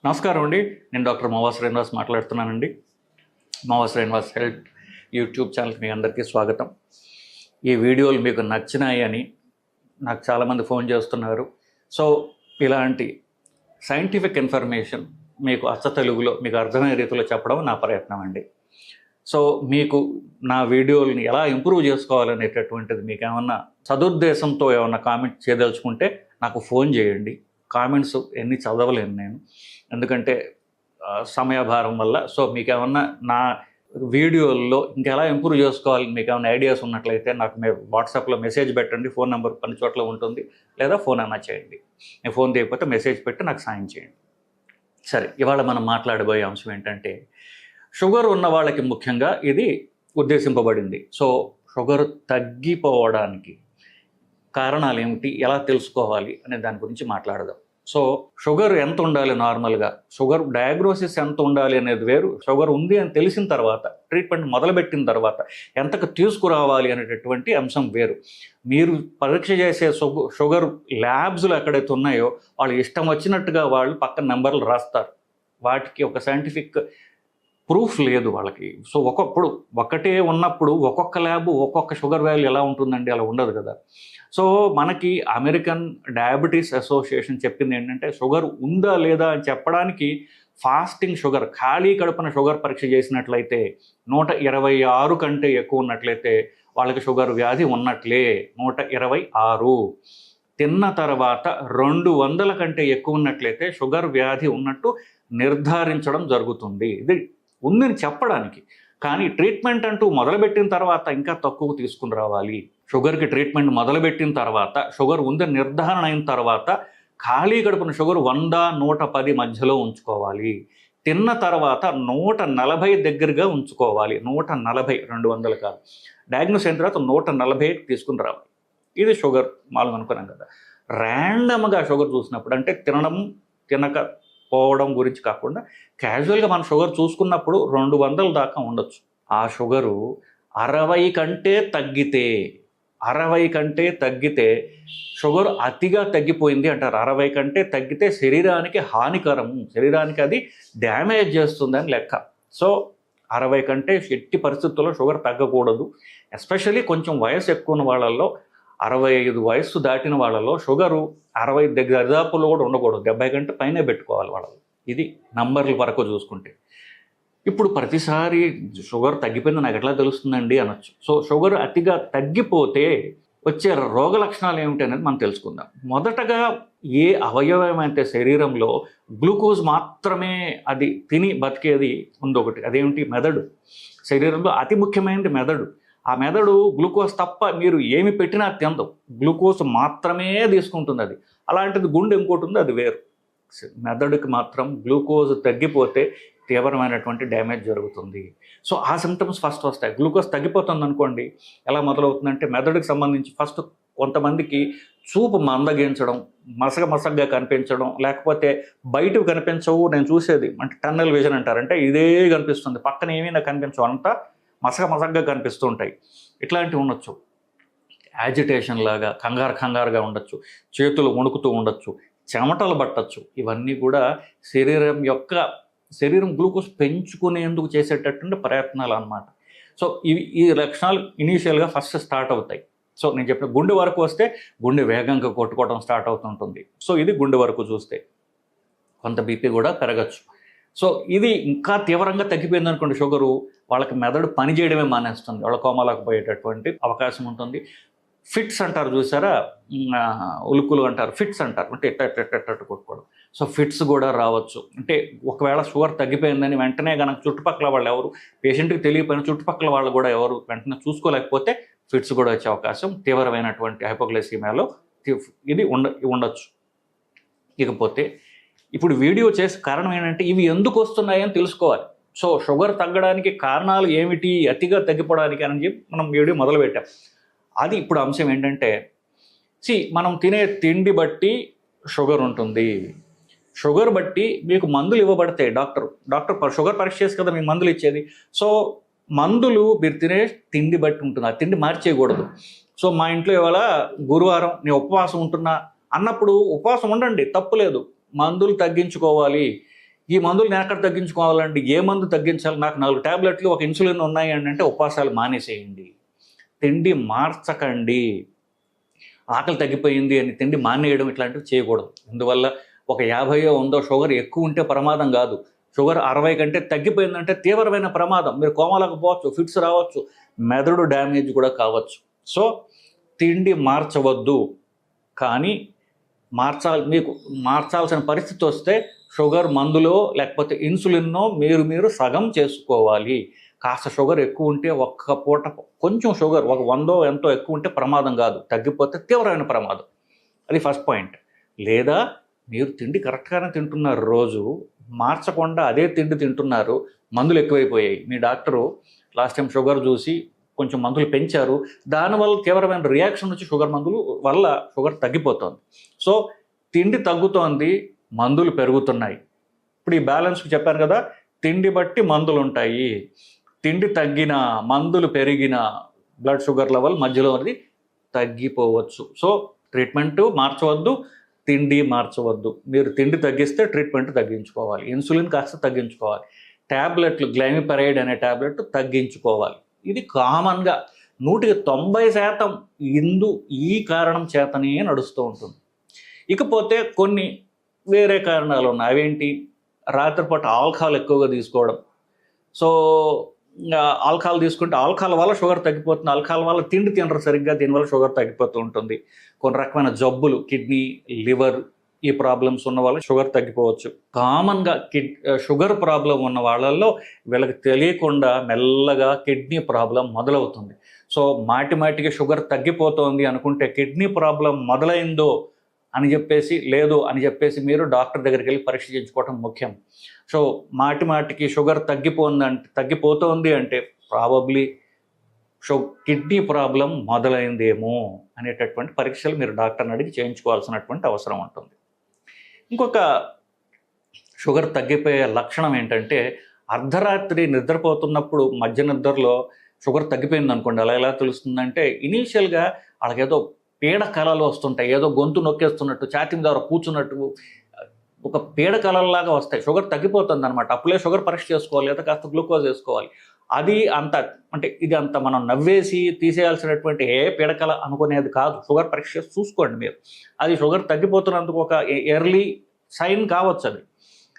నమస్కారం అండి. నేను డాక్టర్ మోవా శ్రీనివాస్ మాట్లాడుతున్నానండి. మోవా శ్రీనివాస్ హెల్త్ యూట్యూబ్ ఛానల్కి మీ అందరికీ స్వాగతం. ఈ వీడియోలు మీకు నచ్చినాయి అని నాకు చాలామంది ఫోన్ చేస్తున్నారు. సో ఇలాంటి సైంటిఫిక్ ఇన్ఫర్మేషన్ మీకు అచ్చ తెలుగులో మీకు అర్థమయ్యే రీతిలో చెప్పడం నా ప్రయత్నం అండి. సో మీకు నా వీడియోలని ఎలా ఇంప్రూవ్ చేసుకోవాలనేటటువంటిది మీకు ఏమన్నా సదుద్దేశంతో ఏమన్నా కామెంట్ చేయదలుచుకుంటే నాకు ఫోన్ చేయండి. కామెంట్స్ ఎన్ని చదవలేను నేను, ఎందుకంటే సమయభారం వల్ల. సో మీకు ఏమన్నా నా వీడియోల్లో ఇంకెలా ఇంప్రూవ్ చేసుకోవాలని మీకు ఏమైనా ఐడియాస్ ఉన్నట్లయితే నాకు వాట్సాప్లో మెసేజ్ పెట్టండి. ఫోన్ నెంబర్ కొన్ని చోట్ల ఉంటుంది, లేదా ఫోన్ అన్నా చేయండి. నేను ఫోన్ చేయకపోతే మెసేజ్ పెట్టి నాకు సాయం చేయండి. సరే, ఇవాళ మనం మాట్లాడబోయే అంశం ఏంటంటే, షుగర్ ఉన్న వాళ్ళకి ముఖ్యంగా ఇది ఉద్దేశింపబడింది. సో షుగర్ తగ్గిపోవడానికి కారణాలు ఏమిటి, ఎలా తెలుసుకోవాలి అనే దాని గురించి మాట్లాడదాం. సో షుగర్ ఎంత ఉండాలి, నార్మల్గా షుగర్ డయాగ్నోసిస్ ఎంత ఉండాలి అనేది వేరు. షుగర్ ఉంది అని తెలిసిన తర్వాత, ట్రీట్మెంట్ మొదలుపెట్టిన తర్వాత ఎంతకు తీసుకురావాలి అనేటటువంటి అంశం వేరు. మీరు పరీక్ష చేసే షుగర్ ల్యాబ్స్లో ఎక్కడైతే ఉన్నాయో వాళ్ళు ఇష్టం వచ్చినట్టుగా వాళ్ళు పక్కన నెంబర్లు రాస్తారు. వాటికి ఒక సైంటిఫిక్ ప్రూఫ్ లేదు వాళ్ళకి. సో ఒకప్పుడు ఒకటే ఉన్నప్పుడు ఒక్కొక్క ల్యాబ్ ఒక్కొక్క షుగర్ వాల్యూ ఎలా ఉంటుందండి, అలా ఉండదు కదా. సో మనకి అమెరికన్ డయాబెటీస్ అసోసియేషన్ చెప్పింది ఏంటంటే, షుగర్ ఉందా లేదా అని చెప్పడానికి ఫాస్టింగ్ షుగర్, ఖాళీ కడుపున షుగర్ పరీక్ష చేసినట్లయితే 126 కంటే ఎక్కువ ఉన్నట్లయితే వాళ్ళకి షుగర్ వ్యాధి ఉన్నట్లే. 126 తిన్న తర్వాత 200 కంటే ఎక్కువ ఉన్నట్లయితే షుగర్ వ్యాధి ఉన్నట్టు నిర్ధారించడం జరుగుతుంది. ఇది ఉందని చెప్పడానికి. కానీ ట్రీట్మెంట్ అంటూ మొదలుపెట్టిన తర్వాత ఇంకా తక్కువ తీసుకుని రావాలి. షుగర్కి ట్రీట్మెంట్ మొదలుపెట్టిన తర్వాత, షుగర్ ఉందని నిర్ధారణ అయిన తర్వాత ఖాళీ కడుపున షుగర్ 100-110 మధ్యలో ఉంచుకోవాలి. తిన్న తర్వాత 140 దగ్గరగా ఉంచుకోవాలి. 140, 200 కాదు. డయాగ్నోస్ అయిన తర్వాత 140 తీసుకుని రావాలి. ఇది షుగర్ మామూలుగా అనుకున్నాం కదా. ర్యాండమ్గా షుగర్ చూసినప్పుడు, అంటే తినడం తినక పోవడం గురించి కాకుండా క్యాజువల్గా మనం షుగర్ చూసుకున్నప్పుడు 200 దాకా ఉండొచ్చు. ఆ షుగరు 60 కంటే తగ్గితే షుగర్ అతిగా తగ్గిపోయింది అంటారు. 60 కంటే తగ్గితే శరీరానికి హానికరము, శరీరానికి అది డ్యామేజ్ చేస్తుందని లెక్క. సో 60 కంటే ఎట్టి పరిస్థితుల్లో షుగర్ తగ్గకూడదు. ఎస్పెషల్లీ కొంచెం వయసు ఎక్కువ ఉన్న వాళ్ళల్లో, 65 వయస్సు దాటిన వాళ్ళలో షుగరు 60 దగ్గర దరిదాపులో కూడా ఉండకూడదు. 70 కంటే పైనే పెట్టుకోవాలి వాళ్ళు. ఇది నంబర్ల వరకు చూసుకుంటే. ఇప్పుడు ప్రతిసారి షుగర్ తగ్గిపోయింది నాకు ఎట్లా తెలుస్తుందండి అనొచ్చు. సో షుగర్ అతిగా తగ్గిపోతే వచ్చే రోగ లక్షణాలు ఏమిటి అనేది మనం తెలుసుకుందాం. మొదటగా ఏ అవయవం అయితే శరీరంలో గ్లూకోజ్ మాత్రమే అది తిని బతికేది ఉందొకటి, అదేమిటి? మెదడు. శరీరంలో అతి ముఖ్యమైనది మెదడు. ఆ మెదడు గ్లూకోజ్ తప్ప మీరు ఏమి పెట్టినా తినదు, గ్లూకోజ్ మాత్రమే తీసుకుంటుంది అది. అలాంటిది గుండె ఇంకోటి ఉంది, అది వేరు. మెదడుకి మాత్రం గ్లూకోజ్ తగ్గిపోతే తీవ్రమైనటువంటి డ్యామేజ్ జరుగుతుంది. సో ఆ సిమ్టమ్స్ ఫస్ట్ వస్తాయి. గ్లూకోజ్ తగ్గిపోతుంది అనుకోండి, ఎలా మొదలవుతుందంటే మెదడుకి సంబంధించి ఫస్ట్ కొంతమందికి చూపు మందగించడం, మసగగా కనిపించడం, లేకపోతే బయటకు కనిపించవు. నేను చూసేది అంటే టన్నల్ విజన్ అంటారు, అంటే ఇదే కనిపిస్తుంది, పక్కన ఏమీ నాకు కనిపించవు, అంతా మసగగా కనిపిస్తూ ఉంటాయి. ఇట్లాంటివి ఉండొచ్చు. యాజిటేషన్ లాగా కంగారుగా ఉండొచ్చు, చేతులు వణుకుతూ ఉండొచ్చు, చెమటలు పట్టచ్చు. ఇవన్నీ కూడా శరీరం గ్లూకోజ్ పెంచుకునేందుకు చేసేటటువంటి ప్రయత్నాలు అన్నమాట. సో ఈ లక్షణాలు ఇనీషియల్గా ఫస్ట్ స్టార్ట్ అవుతాయి. సో నేను చెప్పిన గుండె వరకు వస్తే గుండె వేగంగా కొట్టుకోవడం స్టార్ట్ అవుతుంటుంది. సో ఇది గుండె వరకు చూస్తే. కొంత బీపీ కూడా పెరగచ్చు. సో ఇది ఇంకా తీవ్రంగా తగ్గిపోయింది అనుకోండి షుగరు, వాళ్ళకి మెదడు పని చేయడమే మానేస్తుంది, వాళ్ళ కోమాలకు పోయేటటువంటి అవకాశం ఉంటుంది. ఫిట్స్ అంటారు చూసారా, ఉలుకులు అంటారు, ఫిట్స్ అంటారు, అంటే ఎట్టట్టు కొట్టుకోవడం. సో ఫిట్స్ కూడా రావచ్చు. అంటే ఒకవేళ షుగర్ తగ్గిపోయిందని వెంటనే కనుక చుట్టుపక్కల వాళ్ళు ఎవరు, పేషెంట్కి తెలియపోయిన చుట్టుపక్కల వాళ్ళు కూడా ఎవరు వెంటనే చూసుకోలేకపోతే ఫిట్స్ కూడా వచ్చే అవకాశం తీవ్రమైనటువంటి హైపోగ్లైసీమియాలో ఇది ఉండొచ్చు. ఇకపోతే ఇప్పుడు వీడియో చేసే కారణం ఏంటంటే, ఇవి ఎందుకు వస్తున్నాయని తెలుసుకోవాలి. సో షుగర్ తగ్గడానికి కారణాలు ఏమిటి, అతిగా తగ్గిపోవడానికి అని చెప్పి మనం వీడియో మొదలుపెట్టాం. అది ఇప్పుడు అంశం ఏంటంటే, మనం తినే తిండి బట్టి షుగర్ ఉంటుంది. షుగర్ బట్టి మీకు మందులు ఇవ్వబడతాయి. డాక్టర్ షుగర్ పరీక్ష చేసి కదా మీకు మందులు ఇచ్చేది. సో మందులు మీరు తినే తిండి బట్టి ఉంటుంది, ఆ తిండి మార్చేయకూడదు. సో మా ఇంట్లో ఇవాళ గురువారం నేను ఉపవాసం ఉంటున్నా అన్నప్పుడు ఉపవాసం ఉండండి, తప్పు లేదు. మందులు తగ్గించుకోవాలి. ఈ మందులు నేను ఎక్కడ తగ్గించుకోవాలండి, ఏ మందు తగ్గించాలి, నాకు 4 టాబ్లెట్లు ఒక ఇన్సులిన్ ఉన్నాయి అంటే ఉపవాసాలు మానేసేయండి. తిండి మార్చకండి. ఆకలి తగ్గిపోయింది అని తిండి మానేయడం ఇట్లాంటివి చేయకూడదు. అందువల్ల ఒక 50 100 షుగర్ ఎక్కువ ఉంటే ప్రమాదం కాదు. షుగర్ 60 కంటే తగ్గిపోయిందంటే తీవ్రమైన ప్రమాదం. మీరు కోమాలకు పోవచ్చు, ఫిట్స్ రావచ్చు, మెదడు డ్యామేజ్ కూడా కావచ్చు. సో తిండి మార్చవద్దు. కానీ మీకు మార్చాల్సిన పరిస్థితి వస్తే షుగర్ మందులో లేకపోతే ఇన్సులిన్నో మీరు సగం చేసుకోవాలి. కాస్త షుగర్ ఎక్కువ ఉంటే ఒక్క పూట కొంచెం షుగర్ ఒక 100 ఎంతో ఎక్కువ ఉంటే ప్రమాదం కాదు, తగ్గిపోతే తీవ్రమైన ప్రమాదం. అది ఫస్ట్ పాయింట్. లేదా మీరు తిండి కరెక్ట్గానే తింటున్నారు, రోజు మార్చకుండా అదే తిండి తింటున్నారు, మందులు ఎక్కువైపోయాయి. మీ డాక్టరు లాస్ట్ టైం షుగర్ చూసి కొంచెం మందులు పెంచారు, దానివల్ల తీవ్రమైన రియాక్షన్ వచ్చి షుగర్ మందులు వల్ల షుగర్ తగ్గిపోతుంది. సో తిండి తగ్గుతోంది, మందులు పెరుగుతున్నాయి. ఇప్పుడు ఈ బ్యాలెన్స్కి చెప్పాను కదా, తిండి బట్టి మందులు ఉంటాయి. తిండి తగ్గిన, మందులు పెరిగిన బ్లడ్ షుగర్ లెవెల్ మధ్యలో అది తగ్గిపోవచ్చు. సో ట్రీట్మెంట్ మార్చవద్దు, తిండి మార్చవద్దు. మీరు తిండి తగ్గిస్తే ట్రీట్మెంట్ తగ్గించుకోవాలి. ఇన్సులిన్ కాస్త తగ్గించుకోవాలి. ట్యాబ్లెట్లు గ్లైమిపరైడ్ అనే ట్యాబ్లెట్ తగ్గించుకోవాలి. ఇది కామన్గా 90% ఈ కారణం చేతనే నడుస్తూ ఉంటుంది. ఇకపోతే కొన్ని వేరే కారణాలు ఉన్నాయి. అవేంటి? రాత్రిపూట ఆల్కహాల్ ఎక్కువగా తీసుకోవడం. సో ఆల్కహాల్ తీసుకుంటే ఆల్కహాల్ వల్ల షుగర్ తగ్గిపోతుంది, ఆల్కహాల్ వల్ల తిండి తినరు సరిగ్గా, దీనివల్ల షుగర్ తగ్గిపోతూ ఉంటుంది. కొన్ని రకమైన జబ్బులు, కిడ్నీ, లివర్, ఈ ప్రాబ్లమ్స్ ఉన్న వాళ్ళు షుగర్ తగ్గిపోవచ్చు. కామన్గా షుగర్ ప్రాబ్లం ఉన్న వాళ్ళల్లో వీళ్ళకి తెలియకుండా మెల్లగా కిడ్నీ ప్రాబ్లం మొదలవుతుంది. సో మాటికి షుగర్ తగ్గిపోతుంది అనుకుంటే కిడ్నీ ప్రాబ్లం మొదలైందో అని చెప్పేసి, లేదు అని చెప్పేసి మీరు డాక్టర్ దగ్గరికి వెళ్ళి పరీక్ష చేయించుకోవటం ముఖ్యం. సో మాటికి షుగర్ తగ్గిపోతుంది అంటే ప్రాబబ్లీ కిడ్నీ ప్రాబ్లం మొదలైందేమో అనేటటువంటి పరీక్షలు మీరు డాక్టర్ని అడిగి చేయించుకోవాల్సినటువంటి అవసరం ఉంటుంది. ఇంకొక షుగర్ తగ్గిపోయే లక్షణం ఏంటంటే, అర్ధరాత్రి నిద్రపోతున్నప్పుడు మధ్య నిద్రలో షుగర్ తగ్గిపోయింది అనుకోండి, అలా ఎలా తెలుస్తుందంటే, ఇనీషియల్గా వాళ్ళకేదో పీడ కళలు వస్తుంటాయి, ఏదో గొంతు నొక్కేస్తున్నట్టు, ఛాతీ ద్వారా కూర్చున్నట్టు ఒక పీడ కళల్లాగా వస్తాయి. షుగర్ తగ్గిపోతుంది అనమాట. అప్పుడే షుగర్ పరీక్ష చేసుకోవాలి, లేదా కాస్త గ్లూకోజ్ వేసుకోవాలి. అది అంత అంటే ఇది అంత మనం నవ్వేసి తీసేయాల్సినటువంటి పీడకల అనుకునేది కాదు. షుగర్ పరీక్ష చేసి చూసుకోండి మీరు. అది షుగర్ తగ్గిపోతున్నందుకు ఒక ఎర్లీ సైన్ కావచ్చు అది.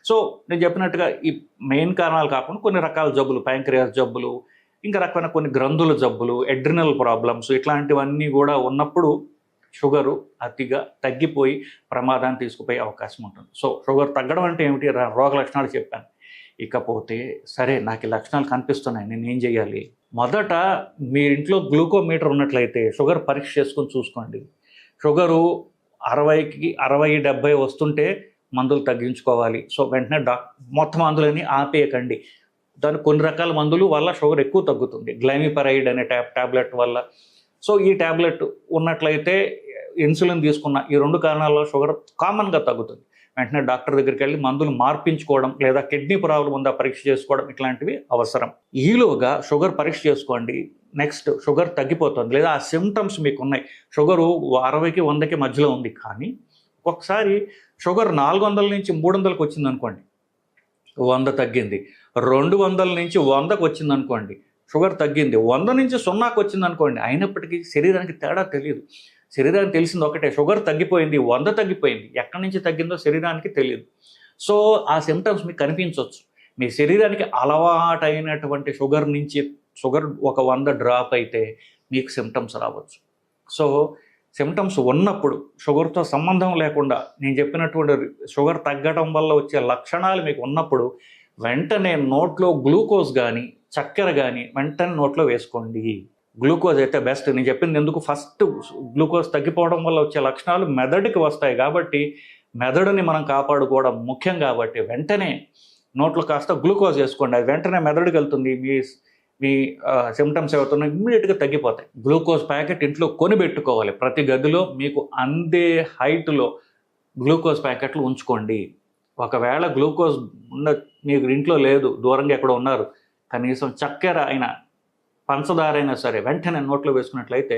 సో నేను చెప్పినట్టుగా ఈ మెయిన్ కారణాలు కాకుండా కొన్ని రకాల జబ్బులు, ప్యాంక్రియాస్ జబ్బులు, ఇంకా రకమైన కొన్ని గ్రంథుల జబ్బులు, ఎడ్రినల్ ప్రాబ్లమ్స్, ఇట్లాంటివన్నీ కూడా ఉన్నప్పుడు షుగరు అతిగా తగ్గిపోయి ప్రమాదాన్ని తీసుకుపోయే అవకాశం ఉంటుంది. సో షుగర్ తగ్గడం అంటే ఏమిటి? రోగ లక్షణాలు చెప్పాను. ఇకపోతే సరే నాకు ఈ లక్షణాలు కనిపిస్తున్నాయి, నేను ఏం చేయాలి? మొదట మీ ఇంట్లో గ్లూకోమీటర్ ఉన్నట్లయితే షుగర్ పరీక్ష చేసుకొని చూసుకోండి. షుగరు 60కి 60-70 వస్తుంటే మందులు తగ్గించుకోవాలి. సో వెంటనే మొత్తం మందులని ఆపేయకండి. దానికి కొన్ని రకాల మందులు వల్ల షుగర్ ఎక్కువ తగ్గుతుంది. గ్లైమిపరైడ్ అనే ట్యాబ్లెట్ వల్ల. సో ఈ ట్యాబ్లెట్ ఉన్నట్లయితే ఇన్సులిన్ తీసుకున్న ఈ 2 కారణాల షుగర్ కామన్గా తగ్గుతుంది. వెంటనే డాక్టర్ దగ్గరికి వెళ్ళి మందులు మార్పించుకోవడం, లేదా కిడ్నీ ప్రాబ్లం ఉందా పరీక్ష చేసుకోవడం, ఇట్లాంటివి అవసరం. ఈలోగా షుగర్ పరీక్ష చేసుకోండి. నెక్స్ట్ షుగర్ తగ్గిపోతుంది, లేదా ఆ సిమ్టమ్స్ మీకు ఉన్నాయి. షుగరు 60కి 100కి మధ్యలో ఉంది, కానీ ఒకసారి షుగర్ 400 నుంచి 300కి వచ్చింది అనుకోండి, 100 తగ్గింది. 200 నుంచి 100కి వచ్చింది అనుకోండి, షుగర్ తగ్గింది. 100 నుంచి 0కి వచ్చింది అనుకోండి, అయినప్పటికీ శరీరానికి తేడా తెలియదు. శరీరానికి తెలిసింది ఒకటే, షుగర్ తగ్గిపోయింది, 100 తగ్గిపోయింది. ఎక్కడి నుంచి తగ్గిందో శరీరానికి తెలియదు. సో ఆ సిమ్టమ్స్ మీకు కనిపించవచ్చు. మీ శరీరానికి అలవాటైనటువంటి షుగర్ నుంచి షుగర్ ఒక 100 డ్రాప్ అయితే మీకు సిమ్టమ్స్ రావచ్చు. సో సిమ్టమ్స్ ఉన్నప్పుడు, షుగర్తో సంబంధం లేకుండా నేను చెప్పినటువంటి షుగర్ తగ్గడం వల్ల వచ్చే లక్షణాలు మీకు ఉన్నప్పుడు వెంటనే నోట్లో గ్లూకోజ్ కానీ చక్కెర కానీ వెంటనే నోట్లో వేసుకోండి. గ్లూకోజ్ అయితే బెస్ట్. నేను చెప్పింది ఎందుకు, ఫస్ట్ గ్లూకోజ్ తగ్గిపోవడం వల్ల వచ్చే లక్షణాలు మెదడుకి వస్తాయి కాబట్టి మెదడుని మనం కాపాడుకోవడం ముఖ్యం. కాబట్టి వెంటనే నోట్లో కాస్త గ్లూకోజ్ వేసుకోండి. అది వెంటనే మెదడుకి వెళ్తుంది. మీ సిమ్టమ్స్ ఏవవుతున్నాయి ఇమ్మీడియట్గా తగ్గిపోతాయి. గ్లూకోజ్ ప్యాకెట్ ఇంట్లో కొనిపెట్టుకోవాలి. ప్రతి గదిలో మీకు అందే హైట్లో గ్లూకోజ్ ప్యాకెట్లు ఉంచుకోండి. ఒకవేళ గ్లూకోజ్ మీకు ఇంట్లో లేదు, దూరంగా ఎక్కడో ఉన్నారు, కనీసం చక్కెర అయినా పంచదార అయినా సరే వెంటనే నోట్లో వేసుకున్నట్లయితే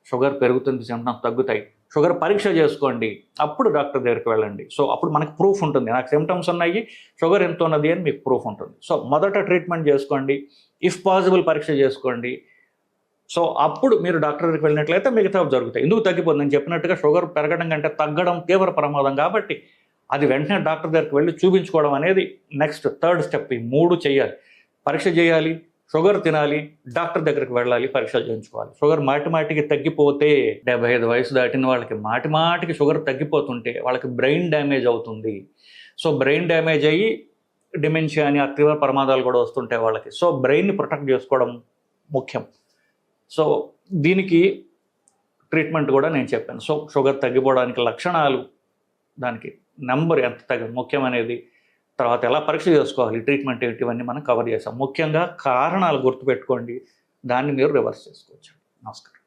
షుగర్ పెరుగుతుంది, సిమ్టమ్స్ తగ్గుతాయి. షుగర్ పరీక్ష చేసుకోండి, అప్పుడు డాక్టర్ దగ్గరికి వెళ్ళండి. సో అప్పుడు మనకు ప్రూఫ్ ఉంటుంది, నాకు సిమ్టమ్స్ ఉన్నాయి, షుగర్ ఎంత ఉన్నది అని మీకు ప్రూఫ్ ఉంటుంది. సో మొదట ట్రీట్మెంట్ చేసుకోండి, ఇఫ్ పాసిబుల్ పరీక్ష చేసుకోండి. సో అప్పుడు మీరు డాక్టర్ దగ్గరికి వెళ్ళినట్లయితే మిగతా జరుగుతాయి. ఎందుకు తగ్గిపోతుంది? నేను చెప్పినట్టుగా షుగర్ పెరగడం కంటే తగ్గడం తీవ్ర ప్రమాదం, కాబట్టి అది వెంటనే డాక్టర్ దగ్గరికి వెళ్ళి చూపించుకోవడం అనేది నెక్స్ట్ థర్డ్ స్టెప్. ఈ 3 చేయాలి: పరీక్ష చేయాలి, షుగర్ తినాలి, డాక్టర్ దగ్గరికి వెళ్ళాలి, పరీక్షలు చేయించుకోవాలి. షుగర్ మాటికి తగ్గిపోతే 75 వయసు దాటిన వాళ్ళకి మాటికి షుగర్ తగ్గిపోతుంటే వాళ్ళకి బ్రెయిన్ డ్యామేజ్ అవుతుంది. సో బ్రెయిన్ డ్యామేజ్ అయ్యి డిమెన్షియా అని ఆ తీవ్ర ప్రమాదాలు కూడా వస్తుంటాయి వాళ్ళకి. సో బ్రెయిన్ని ప్రొటెక్ట్ చేసుకోవడం ముఖ్యం. సో దీనికి ట్రీట్మెంట్ కూడా నేను చెప్పాను. సో షుగర్ తగ్గిపోవడానికి లక్షణాలు, దానికి నెంబర్ ఎంత ముఖ్యం అనేది, తర్వాత ఎలా పరీక్ష చేసుకోవాలి, ట్రీట్మెంట్ ఏంటి, ఇవన్నీ మనం కవర్ చేసాం. ముఖ్యంగా కారణాలు గుర్తుపెట్టుకోండి, దాన్ని మీరు రివర్స్ చేసుకోవచ్చు. నమస్కారం.